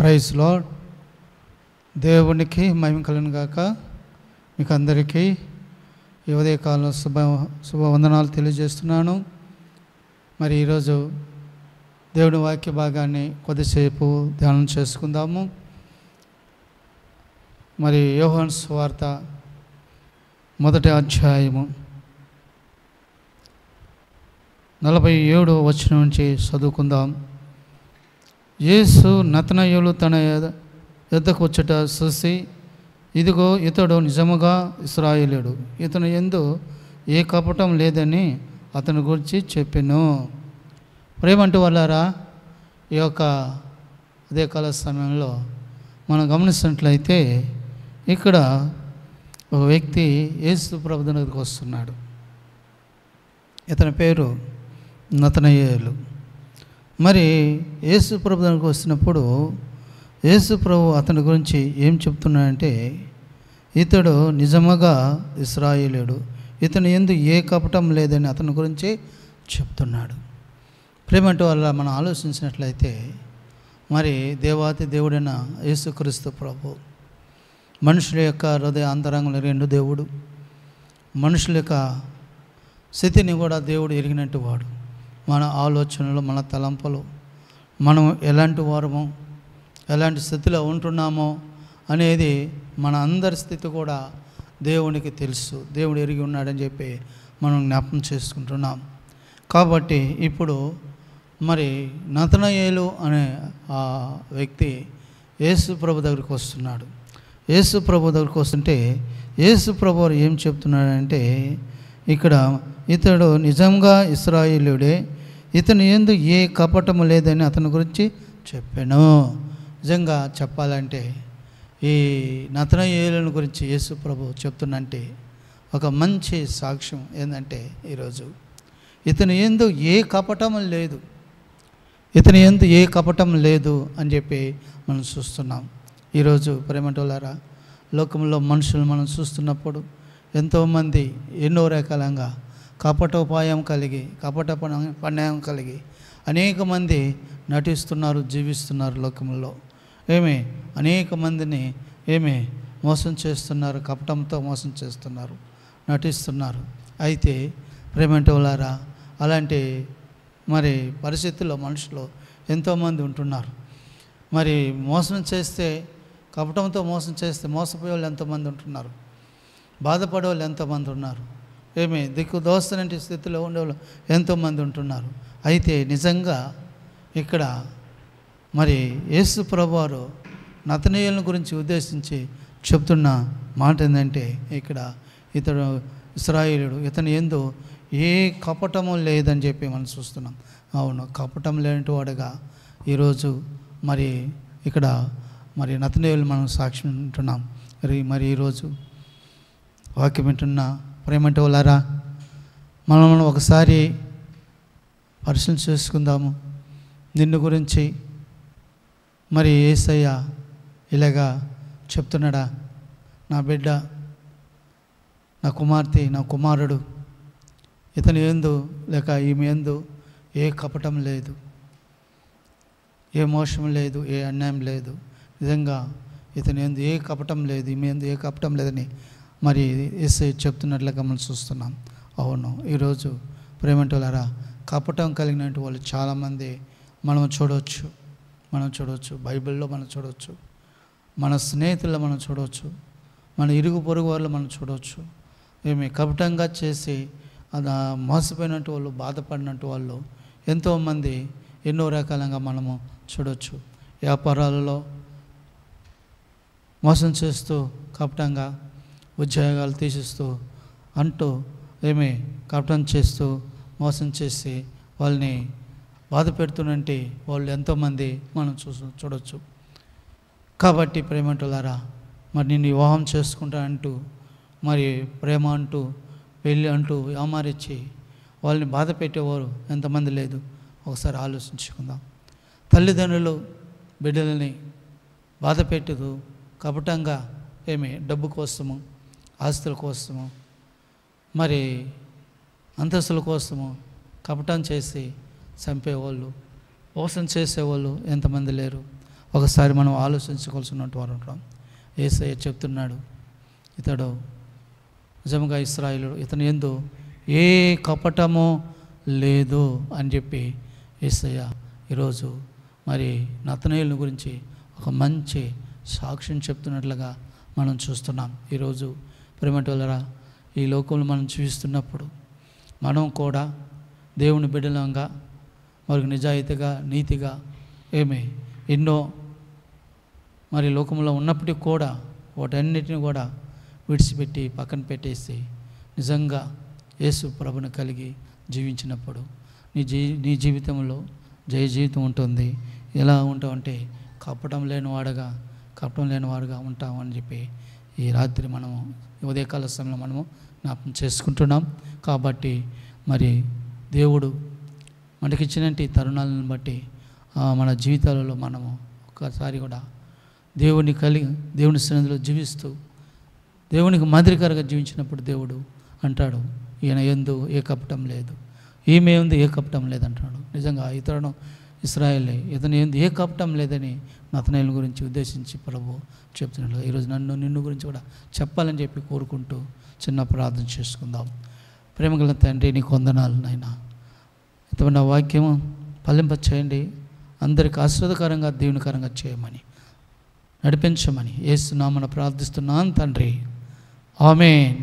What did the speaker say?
Praise lord. దేవునికి మహిమ కలుగును గాక. మీకు అందరికీ ఈ ఉదయకాలంలో శుభవందనాలు తెలియజేస్తున్నాను. మరి ఈరోజు దేవుని వాక్య భాగాన్ని కొద్దిసేపు ధ్యానం చేసుకుందాము. మరి యోహాను సువార్త 1వ అధ్యాయము 47వ వచనం నుంచి చదువుకుందాం. యేసు నతనయేలు తన యొద్దకు వచ్చుట చూసి, ఇదిగో ఇతడు నిజముగా ఇశ్రాయేలీయుడు, ఇతని యందు ఏ కపటం లేదని అతని గురించి చెప్పెను. ప్రేమంటూ వాళ్ళారా, ఈ యొక్క ఉదయకాల సమయంలో మనం గమనిస్తున్నట్లయితే ఇక్కడ ఒక వ్యక్తి యేసు ప్రభు దగ్గరికి వస్తున్నాడు. ఇతని పేరు నతనయేలు. మరి యేసు ప్రభు దగ్గరికి వస్తున్నప్పుడు యేసు ప్రభు అతని గురించి ఏం చెప్తున్నాడంటే, ఇతడు నిజముగా ఇశ్రాయేలీయుడు, ఇతని యందు ఏ కపటం లేదని అతని గురించి చెప్తున్నాడు. ప్రేమంటూ వల్ల మనం ఆలోచించినట్లయితే, మరి దేవాతి దేవుడైన యేసుక్రీస్తు ప్రభు మనుషుల యొక్క హృదయ అంతరంగంలో ఎరిగిన దేవుడు, మనుషుల యొక్క స్థితిని కూడా దేవుడు ఎరిగినట్టు వాడు. మన ఆలోచనలు, మన తలంపులు, మనం ఎలాంటి వారమో, ఎలాంటి స్థితిలో ఉంటున్నామో అనేది మన అందరి స్థితి కూడా దేవునికి తెలుసు. దేవుడు ఎరిగి ఉన్నాడని చెప్పి మనం జ్ఞాపకం చేసుకుంటున్నాం. కాబట్టి ఇప్పుడు మరి నతనయేలు అనే ఆ వ్యక్తి యేసు ప్రభు దగ్గరికి వస్తున్నాడు. యేసు ప్రభు దగ్గరికి వస్తుంటే యేసు ప్రభు ఏం చెప్తున్నాడంటే, ఇక్కడ ఇతడు నిజంగా ఇశ్రాయేలీయుడే, ఇతని యందు ఏ కపటము లేదని అతని గురించి చెప్పాను. నిజంగా చెప్పాలంటే ఈ నతనయేలుని గురించి యేసు ప్రభు చెప్తున్నంటే ఒక మంచి సాక్ష్యం ఏంటంటే, ఈరోజు ఇతని యందు ఏ కపటం లేదు, ఇతని యందు ఏ కపటం లేదు అని చెప్పి మనం చూస్తున్నాం. ఈరోజు ప్రేమటోలారా, లోకంలో మనుషులు మనం చూస్తున్నప్పుడు ఎంతోమంది ఎన్నో రకాలంగా కపటోపాయం కలిగి, కపట పన్యాయం కలిగి అనేక మంది నటిస్తున్నారు, జీవిస్తున్నారు. లోకంలో అనేక మందిని మోసం చేస్తున్నారు, కపటంతో మోసం చేస్తున్నారు, నటిస్తున్నారు. అయితే ప్రేమంటోలారా, అలాంటి మరి పరిస్థితుల్లో మనుషులు ఎంతోమంది ఉంటున్నారు. మరి మోసం చేస్తే, కపటంతో మోసం చేస్తే మోసపోయే వాళ్ళు ఎంతోమంది ఉంటున్నారు, బాధపడే వాళ్ళు ఎంతోమంది ఉన్నారు, దిక్కు దోస్తనంటి స్థితిలో ఉండేవాళ్ళు ఎంతోమంది ఉంటున్నారు. అయితే నిజంగా ఇక్కడ మరి యేసు ప్రభువారు నతనయేలుని గురించి ఉద్దేశించి చెప్తున్న మాట ఏంటంటే, ఇక్కడ ఇతడు ఇశ్రాయేలీయుడు, ఇతని యందు ఏ కపటము లేదని చెప్పి మనం చూస్తున్నాం. అవును, కపటం లేని వాడుగా ఈరోజు మరి ఇక్కడ మరి నతనయేలు మనం సాక్ష్యం వింటున్నాం. మరి ఈరోజు వాక్యం వింటున్న ప్రేమంటే వాళ్ళారా, మనం ఒకసారి పరిశీలన చేసుకుందాము. నిన్ను గురించి మరి యేసయ్య ఇలాగా చెప్తున్నాడా, నా బిడ్డ, నా కుమార్తె, నా కుమారుడు, ఇతని యందు లేక ఈమె యందు ఏ కపటం లేదు, ఏ మోసం లేదు, ఏ అన్యాయం లేదు, నిజంగా ఇతని యందు ఏ కపటం లేదు, ఈమె యందు ఏ కపటం లేదని మరి యేసయ్య చెప్తున్నట్లుగా మనం చూస్తున్నాం. అవును, ఈరోజు ప్రేమంటోలారా, కపటం కలిగినట్టు వాళ్ళు చాలామంది మనం చూడవచ్చు. బైబిల్లో మనం చూడవచ్చు, మన స్నేహితుల్లో మనం చూడవచ్చు, మన ఇరుగు పొరుగు వాళ్ళు మనం చూడవచ్చు. కపటంగా చేసి అది మోసపోయినట్టు వాళ్ళు, బాధపడినట్టు వాళ్ళు ఎంతోమంది ఎన్నో రకాలుగా మనము చూడవచ్చు. వ్యాపారాలలో మోసం చేస్తూ, కపటంగా ఉద్యోగాలు తీసిస్తూ అంటూ కపటం చేస్తూ మోసం చేసి వాళ్ళని బాధ పెడుతున్నంటే వాళ్ళు ఎంతోమంది మనం చూడవచ్చు. కాబట్టి ప్రేమంటులారా, మరి నేను వివాహం చేసుకుంటా అంటూ, మరి ప్రేమ అంటూ, పెళ్ళి అంటూ యామారిచ్చి వాళ్ళని బాధ పెట్టేవారు ఎంతమంది లేదు. ఒకసారి ఆలోచించుకుందాం. తల్లిదండ్రులు బిడ్డలని బాధ పెట్టదు, కపటంగా డబ్బు కోసము, ఆస్తుల కోసము, మరి అంతస్తుల కోసము కపటం చేసి చంపేవాళ్ళు, మోసం చేసేవాళ్ళు ఎంతమంది లేరు. ఒకసారి మనం ఆలోచించుకోవాల్సినటువంటి వారు ఉంటాం. యేసయ్య చెప్తున్నాడు, ఇతడు నిజంగా ఇశ్రాయేలుడు, ఇతని యందు ఏ కపటము లేదు అని చెప్పి యేసయ్య ఈరోజు మరి నతనయేలుని గురించి ఒక మంచి సాక్ష్యం చెప్తున్నట్లుగా మనం చూస్తున్నాం. ఈరోజు ప్రేమటోళ్ళరా, ఈ లోకంలో మనం చూస్తున్నప్పుడు మనం కూడా దేవుని బిడ్డలంగా మరి నిజాయితీగా నీతిగా ఎన్నో మరి లోకంలో ఉన్నప్పటికీ కూడా వాటన్నిటిని కూడా విడిచిపెట్టి పక్కన పెట్టేసి నిజంగా యేసు ప్రభుని కలిగి జీవించినప్పుడు నీ జీవితంలో జయ జీవితం ఉంటుంది. ఎలా ఉంటావంటే కపటం లేనివాడుగా ఉంటామని చెప్పి ఈ రాత్రి మనము ఉదయకాల సమయంలో మనము జ్ఞాపకం చేసుకుంటున్నాం. కాబట్టి మరి దేవుడు మనకిచ్చినటువంటి తరుణాలను బట్టి మన జీవితాలలో మనము ఒకసారి కూడా దేవుని సన్నిధిలో జీవిస్తూ దేవునికి మాదిరికరంగా జీవించినప్పుడు దేవుడు అంటాడు, ఈయన యందు ఏ కపటం లేదు, ఈమె యందు ఏ కపటం లేదంటున్నాడు. నిజంగా ఇతరుడు ఇశ్రాయేలే, ఇతని యందు ఏ కపటం లేదని నతనయేలు గురించి ఉద్దేశించి ప్రభు చెప్తున్నాడు. ఈరోజు నిన్ను గురించి కూడా చెప్పాలని చెప్పి కోరుకుంటూ చిన్న ప్రార్థన చేసుకుందాం. ప్రేమగల తండ్రి, నీకు వందనాలు నాయనా. ఇంతమంది వాక్యము ఫలింప చేయండి, అందరికి ఆశీర్వాదకరంగా దీవెనకరంగా చేయమని నడిపించమని యేసు నామమున ప్రార్థిస్తున్నాను తండ్రి. ఆమేన్.